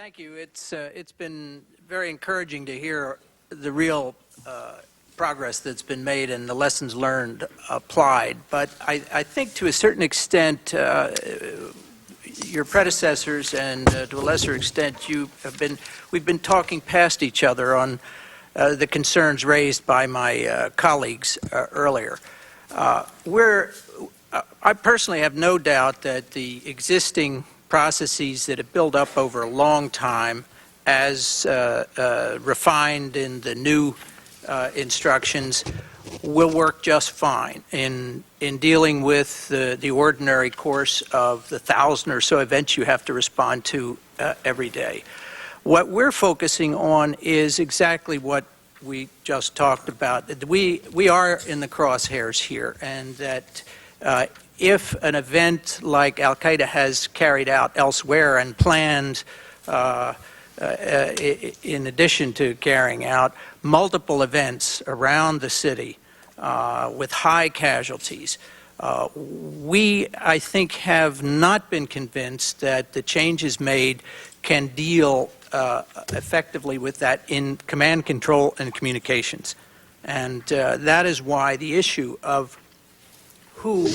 Thank you. It's been very encouraging to hear the real progress that's been made and the lessons learned applied. But I think to a certain extent, your predecessors and to a lesser extent, we've been talking past each other on the concerns raised by my colleagues earlier. I personally have no doubt that the existing processes that have built up over a long time, as refined in the new instructions, will work just fine in dealing with the ordinary course of the 1,000 or so events you have to respond to every day. What we're focusing on is exactly what we just talked about. We are in the crosshairs here, and that if an event like Al-Qaeda has carried out elsewhere and planned, in addition to carrying out multiple events around the city with high casualties, we, I think, have not been convinced that the changes made can deal effectively with that in command control and communications. And that is why the issue of who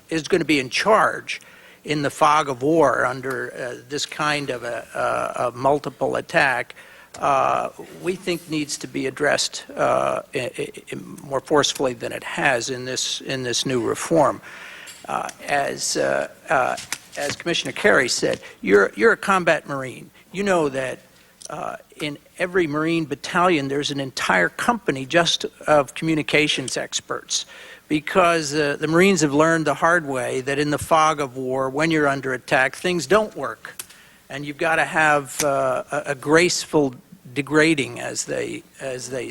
is going to be in charge in the fog of war under this kind of a multiple attack, we think needs to be addressed more forcefully than it has in this new reform. As Commissioner Kerry said, you're a combat Marine. You know that in every Marine battalion there's an entire company just of communications experts, because the Marines have learned the hard way that in the fog of war, when you're under attack, things don't work. And you've got to have a graceful degrading, as they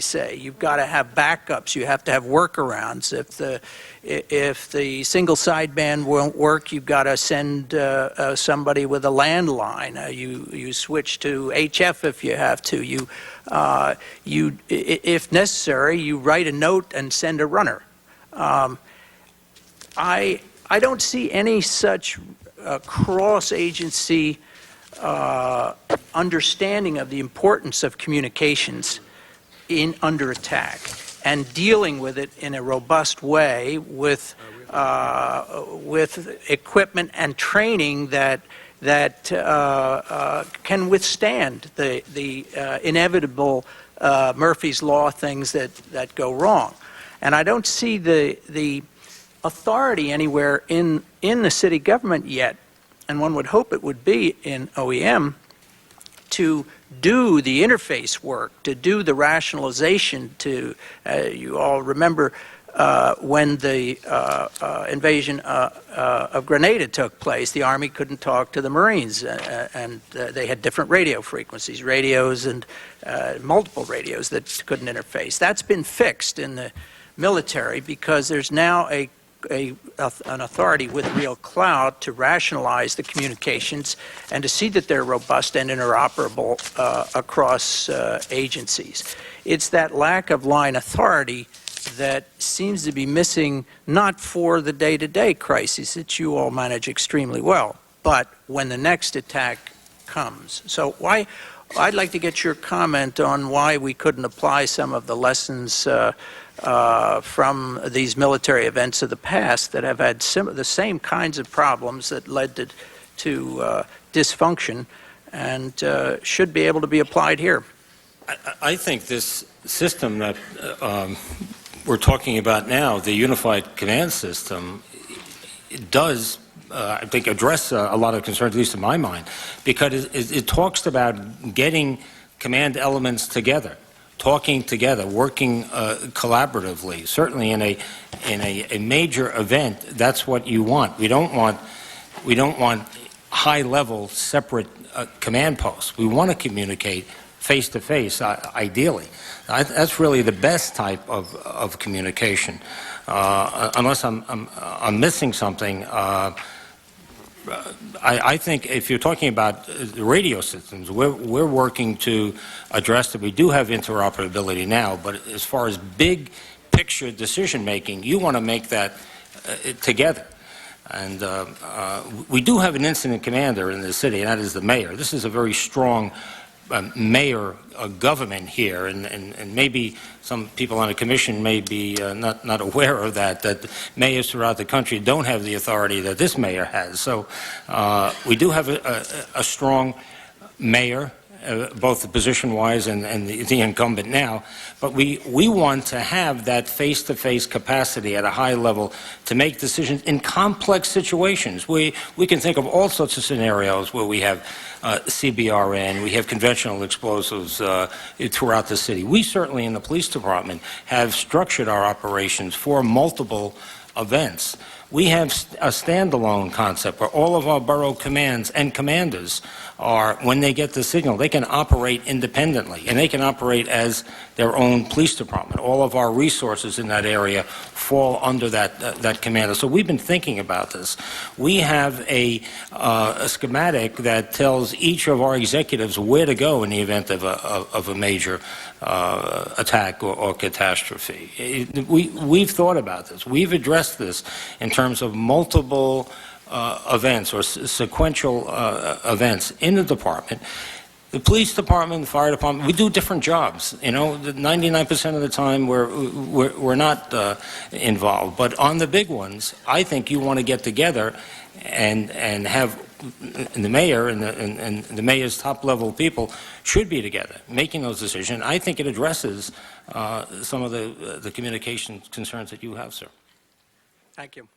say. You've got to have backups. You have to have workarounds. If the single sideband won't work, you've got to send somebody with a landline. You switch to HF if you have to. If necessary, you write a note and send a runner. I don't see any such cross-agency understanding of the importance of communications under attack and dealing with it in a robust way with equipment and training that can withstand the inevitable Murphy's Law things that go wrong. And I don't see the authority anywhere in the city government yet, and one would hope it would be in OEM, to do the interface work, to do the rationalization. You all remember when the invasion of Grenada took place, the Army couldn't talk to the Marines, and they had different radio frequencies, radios and multiple radios that couldn't interface. That's been fixed in the military because there's now an authority with real clout to rationalize the communications and to see that they're robust and interoperable across agencies. It's that lack of line authority that seems to be missing, not for the day-to-day crises that you all manage extremely well, but when the next attack comes. So I'd like to get your comment on why we couldn't apply some of the lessons from these military events of the past that have had the same kinds of problems that led to dysfunction and should be able to be applied here. I think this system that we're talking about now, the unified command system, does I think address a lot of concerns, at least in my mind, because it talks about getting command elements together, talking together, working collaboratively. Certainly in a major event, that's what you want. We don't want high-level separate command posts. We want to communicate face-to-face, ideally. That's really the best type of communication. Unless I'm missing something. I think if you're talking about the radio systems, we're working to address that. We do have interoperability now, but as far as big picture decision making, you want to make that together. And we do have an incident commander in the city, and that is the mayor. This is a very strong mayor government here, and maybe some people on the commission may be not aware of that mayors throughout the country don't have the authority that this mayor has. So we do have a strong mayor, both the position-wise and the incumbent now, but we want to have that face-to-face capacity at a high level to make decisions in complex situations. We can think of all sorts of scenarios where we have CBRN, we have conventional explosives throughout the city. We certainly in the police department have structured our operations for multiple events. We have a standalone concept where all of our borough commands and commanders are, when they get the signal, they can operate independently, and they can operate as their own police department. All of our resources in that area fall under that commander. So we've been thinking about this. We have a schematic that tells each of our executives where to go in the event of a major attack or catastrophe. We've thought about this. We've addressed this in terms of multiple events or sequential events in the department. The police department, the fire department, we do different jobs. You know, 99% of the time we're not involved. But on the big ones, I think you want to get together and have the mayor and the mayor's top level people should be together making those decisions. I think it addresses some of the communication concerns that you have, sir. Thank you.